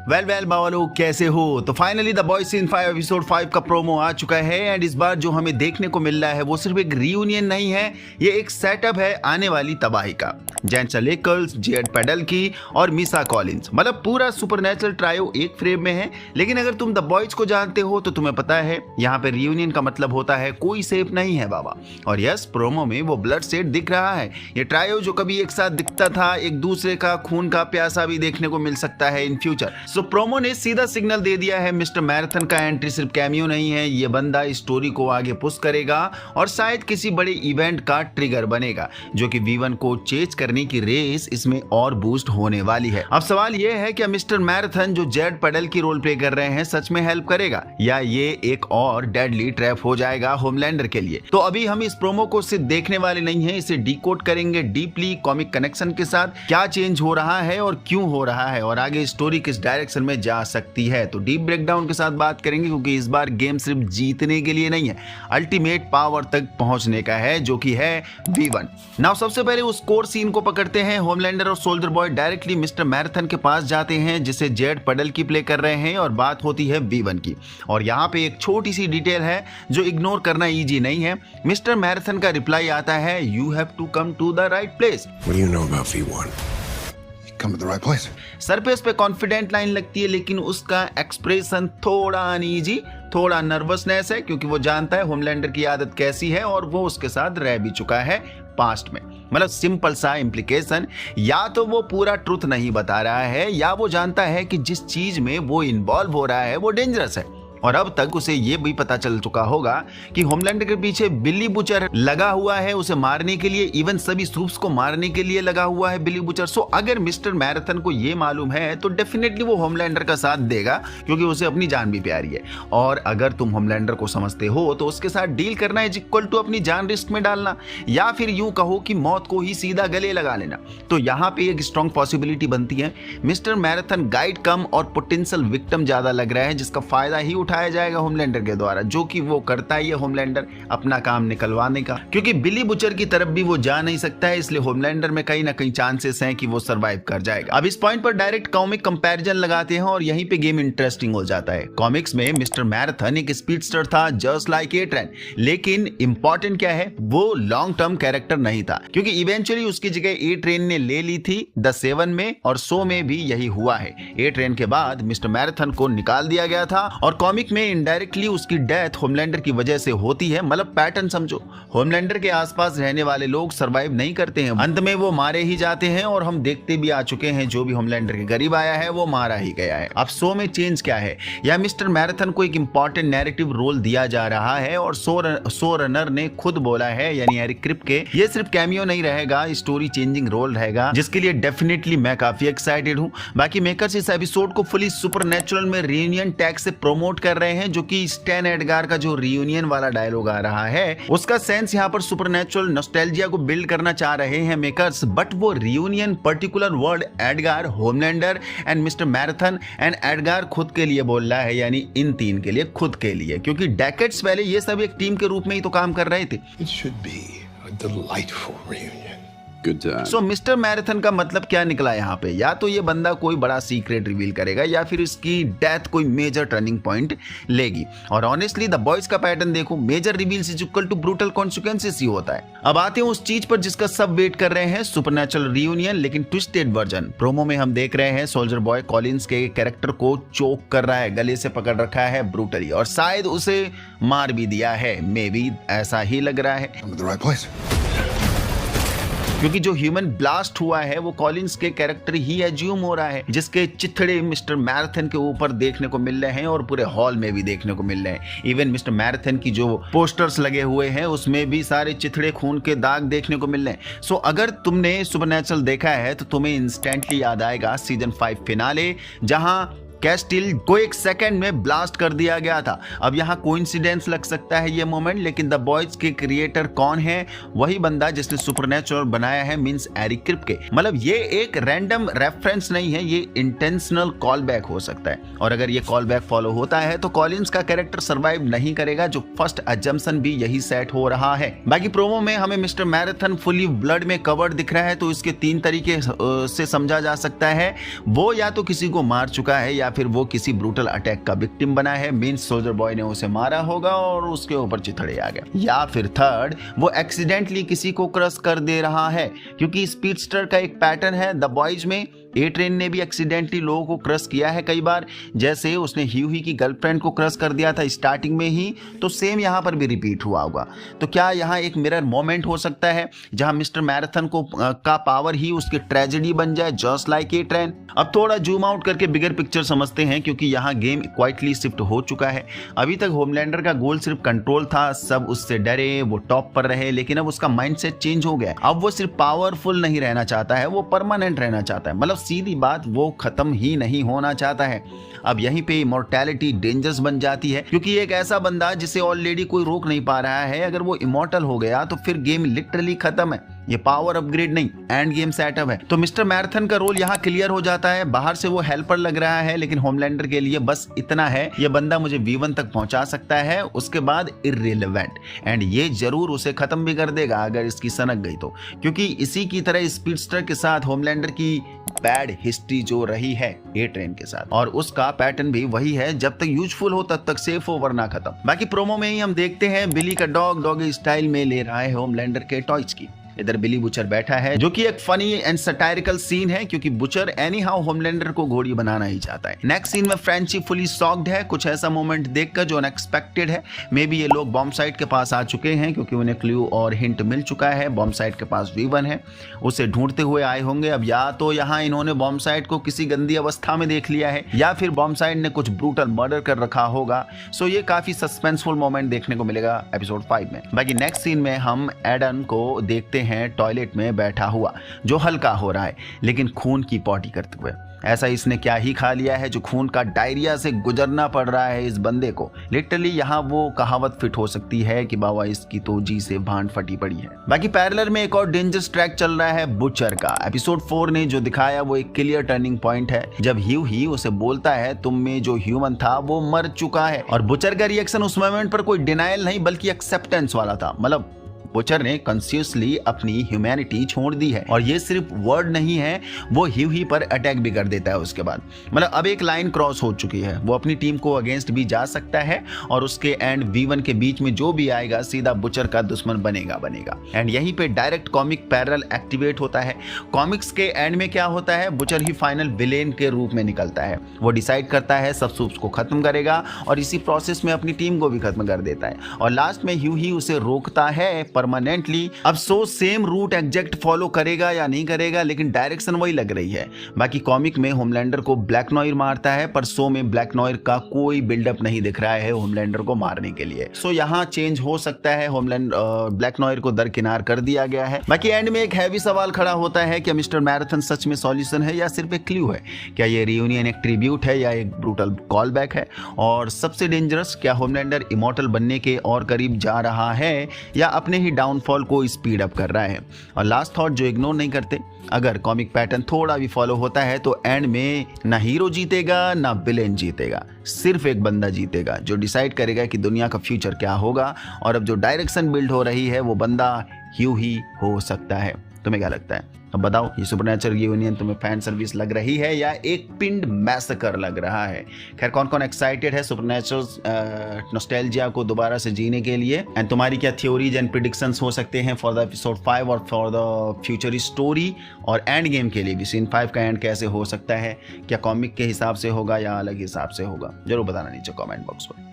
Well बाबा लोग कैसे हो। तो finally the boys season 5 episode 5 का प्रोमो आ चुका है एंड इस बार जो हमें देखने को मिल रहा है वो सिर्फ एक रियूनियन नहीं है, ये एक सेटअप है आने वाली तबाही का। जेंसन लेकर्स, जेड पेडल्की और मिसा कॉलिंस, मतलब पूरा सुपरनैचुरल ट्रायो एक फ्रेम में है। लेकिन अगर तुम द बॉयज को जानते हो तो तुम्हें पता है यहाँ पे रियूनियन का मतलब होता है कोई सेफ नहीं है बाबा। और यस, प्रोमो में वो ब्लड सेट दिख रहा है। ये ट्रायो जो कभी एक साथ दिखता था, एक दूसरे का खून का प्यासा भी देखने को मिल सकता है इन फ्यूचर। सो प्रोमो ने सीधा सिग्नल दे दिया है मिस्टर मैराथन का एंट्री सिर्फ कैमियो नहीं है, ये बंदा इस स्टोरी को आगे पुश करेगा और शायद किसी बड़े इवेंट का ट्रिगर बनेगा, जो कि V1 को चेज करने की रेस इसमें और बूस्ट होने वाली है। अब सवाल ये है कि मिस्टर मैराथन जो जेड पेडल की रोल प्ले कर रहे हैं सच में हेल्प करेगा या ये एक और डेडली ट्रैप हो जाएगा होमलैंडर के लिए। तो अभी हम इस प्रोमो को सिर्फ देखने वाले नहीं है, इसे डिकोड करेंगे डीपली कॉमिक कनेक्शन के साथ, क्या चेंज हो रहा है और क्यों हो रहा है और आगे स्टोरी किस डायरेक्शन में जा सकती है। तो डीप ब्रेकडाउन के साथ बात करेंगे क्योंकि इस बार गेम सिर्फ जीतने के लिए नहीं है, अल्टीमेट पावर तक पहुंचने का है जो कि है V1। नाउ सबसे पहले उस कोर सीन को पकड़ते हैं। होमलैंडर और soldier boy directly mister marathon के पास जाते हैं जिसे जेड पेडल्की प्ले कर रहे हैं और बात होती है V1 की। और यहाँ पे एक छोटी सी डिटेल है जो इग्नोर करना इजी नहीं है। मिस्टर मैराथन का रिप्लाई आता है, you have to come to the right place. What do you know about V1? Come to the right place. Surface पे कॉन्फिडेंट लाइन लगती है लेकिन उसका एक्सप्रेशन थोड़ा अनईजी, थोड़ा नर्वसनेस है क्योंकि वो जानता है होमलैंडर की आदत कैसी है और वो उसके साथ रह भी चुका है पास्ट में। मतलब सिंपल सा इम्प्लीकेशन, या तो वो पूरा ट्रुथ नहीं बता रहा है या वो जानता है कि जिस चीज में वो इन्वॉल्व हो रहा है वो डेंजरस है। और अब तक उसे ये भी पता चल चुका होगा कि होमलैंडर के पीछे बिली बुचर लगा हुआ है उसे मारने के लिए, इवन सभी सूप्स को मारने के लिए लगा हुआ है बिली बुचर। सो अगर मिस्टर मैराथन को ये मालूम है तो डेफिनेटली वो होमलैंडर का साथ देगा क्योंकि उसे अपनी जान भी प्यारी है। और अगर तुम होमलैंडर को समझते हो तो उसके साथ डील करना इज इक्वल टू अपनी जान रिस्क में डालना, या फिर यूं कहो कि मौत को ही सीधा गले लगा लेना। तो यहाँ पे एक स्ट्रॉन्ग पॉसिबिलिटी बनती है मिस्टर मैराथन गाइड कम और पोटेंशियल विक्टिम ज्यादा लग रहा है जिसका फायदा ही उठाया जाएगा होमलैंडर के द्वारा, जो कि वो करता ही है होमलैंडर अपना काम निकलवाने का। क्योंकि बिली बुचर की तरफ भी वो जा नहीं सकता है, इसलिए होमलैंडर में कहीं ना कहीं चांसेस हैं कि वो सरवाइव कर जाएगा। अब इस पॉइंट पर डायरेक्ट कॉमिक कंपैरिजन लगाते हैं और यहीं पे गेम इंटरेस्टिंग हो जाता है। कॉमिक्स में मिस्टर मैराथन एक स्पीडस्टर था जस्ट लाइक ए ट्रेन, लेकिन इंपॉर्टेंट क्या है, वो लॉन्ग टर्म कैरेक्टर नहीं था क्योंकि इवेंचुअली उसकी जगह ए ट्रेन ने ले ली थी द 7 में और शो में भी यही हुआ है। ए ट्रेन के बाद मिस्टर मैराथन को निकाल दिया गया था और कॉमिक में इनडायरेक्टली उसकी डेथ होमलैंडर की वजह से होती है। मतलब पैटर्न समझो, होमलैंडर के आसपास रहने वाले लोग सरवाइव नहीं करते हैं, अंत में वो मारे ही जाते हैं और हम देखते भी आ चुके हैं जो भी होमलैंडर के करीब आया है वो मारा ही गया है। अब शो में चेंज क्या है, या मिस्टर मैराथन को एक इंपॉर्टेंट नैरेटिव रोल दिया जा रहा है और शो रनर ने खुद बोला है यानी एरिक क्रिप्के, ये सिर्फ कैमियो नहीं रहेगा, स्टोरी चेंजिंग रोल रहेगा जिसके लिए डेफिनेटली मैं काफी एक्साइटेड हूं। बाकी मेकर्स इस एपिसोड को फुली सुपरनैचुरल में रियूनियन टैग से प्रमोट कर रहे हैं, जो कि स्टैन एडगार का जो रियूनियन वाला डायलॉग आ रहा है उसका सेंस यहाँ पर सुपरनैचुरल नॉस्टैल्जिया को बिल्ड करना चाह रहे हैं मेकर्स। बट वो reunion particular word Edgar, Homelander and mister marathon and Edgar खुद के लिए बोल रहा है, यानी इन तीन के लिए, खुद के लिए, क्योंकि डेकेड्स पहले ये सब एक टीम के रूप में ही तो काम कर रहे थे। It should be a delightful reunion. So mister marathon का मतलब क्या निकला यहाँ पे, या तो ये बंदा कोई बड़ा सीक्रेट रिवील करेगा या फिर इसकी डेथ कोई मेजर टर्निंग पॉइंट लेगी। और ऑनेस्टली द बॉयज का पैटर्न देखो, major reveals is equal to brutal consequences ही होता है। अब आते हैं उस चीज पर जिसका सब वेट कर रहे हैं, सुपरनैचुरल रियूनियन लेकिन ट्विस्टेड वर्जन। प्रोमो में हम देख रहे हैं सोल्जर बॉय कॉलिंस के कैरेक्टर को चोक कर रहा है, गले से पकड़ रखा है ब्रूटली और शायद उसे मार भी दिया है, मे बी ऐसा ही लग रहा है। Come to the right place. क्योंकि जो ह्यूमन ब्लास्ट हुआ है वो कॉलिंस के कैरेक्टर ही एज्यूम हो रहा है, जिसके चिथड़े मिस्टर मैराथन के ऊपर देखने को मिल रहे हैं और पूरे हॉल में भी देखने को मिल रहे हैं। इवन मिस्टर मैराथन की जो पोस्टर्स लगे हुए हैं उसमें भी सारे चिथड़े खून के दाग देखने को मिल रहे हैं। सो अगर तुमने सुपरनैचुरल देखा है तो तुम्हें इंस्टेंटली याद आएगा सीजन 5 फिनाले, जहां कैस्टिल को एक सेकंड में ब्लास्ट कर दिया गया था। अब यहाँ कोइंसिडेंस लग सकता है ये मोमेंट, लेकिन द बॉयज के क्रिएटर कौन है, वही बंदा जिसने सुपरनैचुरल बनाया है, मींस एरिक क्रिप्के। मतलब ये एक रैंडम रेफरेंस नहीं है, ये इंटेंशनल कॉल बैक हो सकता है। और अगर ये कॉल बैक फॉलो होता है तो कॉलिंस का कैरेक्टर सर्वाइव नहीं करेगा, जो फर्स्ट अजम्पशन भी यही सेट हो रहा है। बाकी प्रोमो में हमें मिस्टर मैराथन फुली ब्लड में कवर्ड दिख रहा है, तो इसके 3 तरीके से समझा जा सकता है। वो या तो किसी को मार चुका है या फिर वो किसी ब्रूटल अटैक का विक्टिम बना है, मींस सोल्जर बॉय ने उसे मारा होगा और उसके ऊपर चिथड़े आ गए। या फिर थर्ड, वो एक्सीडेंटली किसी को क्रश कर दे रहा है, क्योंकि स्पीडस्टर का एक पैटर्न है द बॉयज में। ए ट्रेन ने भी एक्सीडेंटली लोगों को क्रश किया है कई बार, जैसे उसने ह्यूही की गर्लफ्रेंड को क्रश कर दिया था स्टार्टिंग में ही, तो सेम यहाँ पर भी रिपीट हुआ होगा। तो क्या यहाँ एक मिरर मोमेंट हो सकता है जहाँ मिस्टर मैराथन को का पावर ही उसकी ट्रेजेडी बन जाए, जस्ट लाइक ए ट्रेन। अब थोड़ा जूम आउट करके बिगर पिक्चर समझते हैं, क्योंकि यहाँ गेम क्वाइटली शिफ्ट हो चुका है। अभी तक होमलैंडर का गोल सिर्फ कंट्रोल था, सब उससे डरे, वो टॉप पर रहे, लेकिन अब उसका माइंडसेट चेंज हो गया। अब वो सिर्फ पावरफुल नहीं रहना चाहता है, वो परमानेंट रहना चाहता है। मतलब सीधी बात, वो खत्म ही नहीं होना चाहता है। अब यहीं पे इमॉर्टैलिटी डेंजरस बन जाती है, क्योंकि एक ऐसा बंदा जिसे ऑलरेडी कोई रोक नहीं पा रहा है, अगर वो इमॉर्टल हो गया तो फिर गेम लिटरली खत्म है। ये पावर अपग्रेड नहीं, एंड गेम सेटअप है। तो मिस्टर मैराथन का रोल यहाँ क्लियर हो जाता है। बाहर से वो हेल्पर लग रहा है, लेकिन होमलैंडर के लिए बस इतना है, ये बंदा मुझे V1 तक पहुंचा सकता है, उसके बाद इररिलेवेंट, एंड ये जरूर उसे खत्म भी कर देगा अगर इसकी सनक गई तो। क्योंकि इसी की तरह स्पीडस्टर के साथ होमलैंडर की बैड हिस्ट्री जो रही है ए ट्रेन के साथ, और उसका पैटर्न भी वही है, जब तक यूजफुल हो तब तक सेफ हो, वरना खत्म। बाकी प्रोमो में ही हम देखते हैं बिली का डॉग डॉगी स्टाइल में ले रहा है होमलैंडर के टॉयज की। इधर बिली बुचर बैठा है, जो कि एक फनी एंड सटायरिकल सीन है, क्योंकि बुचर एनी हाउ होमलैंडर को घोड़ी बनाना ही चाहता है। नेक्स्ट सीन में फ्रेंची फुली शॉक्ड है, कुछ ऐसा मोमेंट देखकर जो अनएक्सपेक्टेड है। मे बी ये लोग बॉम्ब साइट के पास आ चुके हैं, क्योंकि उन्हें क्लू और हिंट मिल चुका है। बॉम्ब साइट के पास V1 है, उसे ढूंढते हुए आए होंगे। अब या तो यहाँ इन्होंने बॉम्ब साइट को किसी गंदी अवस्था में देख लिया है, या फिर बॉम्ब साइट ने कुछ ब्रूटल मर्डर कर रखा होगा। सो ये काफी सस्पेंसफुल मोमेंट देखने को मिलेगा एपिसोड 5 में। बाकी नेक्स्ट सीन में हम एडन को देखते हैं टॉयलेट में बैठा हुआ, जो हल्का हो रहा है, लेकिन खून की पॉटी करते हुए। ऐसा इसने क्या ही खा लिया है जो खून का डायरिया से गुजरना पड़ रहा है इस बंदे को। लिटरली यहाँ वो कहावत फिट हो सकती है कि बाबा इसकी तो जी से भांड फटी पड़ी है। बाकी पैरेलल में एक और डेंजरस ट्रैक चल रहा है बुचर का। एपिसोड 4 ने जो दिखाया वो एक क्लियर टर्निंग पॉइंट है, जब ह्यूही उसे बोलता है तुम में जो ह्यूमन था वो मर चुका है, और बुचर का रिएक्शन उस मोमेंट पर कोई डिनायल नहीं बल्कि एक्सेप्टेंस वाला था। मतलब बुचर ने कॉन्शियसली अपनी ह्यूमैनिटी छोड़ दी है, और ये सिर्फ वर्ड नहीं है, वो ह्यूही पर अटैक भी कर देता है उसके बाद। मतलब अब एक लाइन क्रॉस हो चुकी है, वो अपनी टीम को अगेंस्ट भी जा सकता है, और उसके एंड V1 के बीच में जो भी आएगा सीधा बुचर का दुश्मन बनेगा। एंड यहीं पे डायरेक्ट कॉमिक पैरेलल एक्टिवेट होता है। कॉमिक्स के एंड में क्या होता है, बुचर ही फाइनल विलेन के रूप में निकलता है। वो डिसाइड करता है सब सूप्स को खत्म करेगा, और इसी प्रोसेस में अपनी टीम को भी खत्म कर देता है, और लास्ट में ह्यूही उसे रोकता है परमानेंटली। अब so same route exact follow करेगा या नहीं करेगा, लेकिन डायरेक्शन वही लग रही है। बाकी कॉमिक में होमलैंडर को ब्लैक नॉयर मारता है, पर सो में ब्लैक नॉयर का कोई बिल्डअप नहीं दिख रहा है होमलैंडर को मारने के लिए। सो यहाँ चेंज हो सकता है, ब्लैक नॉयर को दरकिनार कर दिया गया है। बाकी एंड में एक हैवी सवाल खड़ा होता है कि मिस्टर मैराथन सच में सॉल्यूशन है या सिर्फ एक क्लू है। क्या ये रियूनियन एक ट्रिब्यूट है या एक ब्रूटल कॉल बैक है? और सबसे डेंजरस, क्या होमलैंडर इमॉर्टल बनने के और करीब जा रहा है या अपने ही डाउनफॉल को स्पीड अप कर रहा है? और लास्ट थॉट जो इग्नोर नहीं करते, अगर कॉमिक पैटर्न थोड़ा भी फॉलो होता है तो एंड में ना हीरो जीतेगा ना विलेन जीतेगा, सिर्फ एक बंदा जीतेगा जो डिसाइड करेगा कि दुनिया का फ्यूचर क्या होगा। और अब जो डायरेक्शन बिल्ड हो रही है वो बंदा ह्यूही हो सकता है। तुम्हें क्या लगता है? अब बताओ, ये सुपरनैचुरल यूनियन तुम्हें फैन सर्विस लग रही है या एक पिंड मैसेकर लग रहा है? खैर, कौन कौन एक्साइटेड है सुपरनैचुरल नॉस्टैल्जिया को दोबारा से जीने के लिए? एंड तुम्हारी क्या थ्योरीज एंड प्रेडिक्शंस हो सकते हैं फॉर द एपिसोड 5 और फॉर द फ्यूचर स्टोरी और एंड गेम के लिए भी? सीन 5 का एंड कैसे हो सकता है? क्या कॉमिक के हिसाब से होगा या अलग हिसाब से होगा? जरूर बताना नीचे कॉमेंट बॉक्स पर।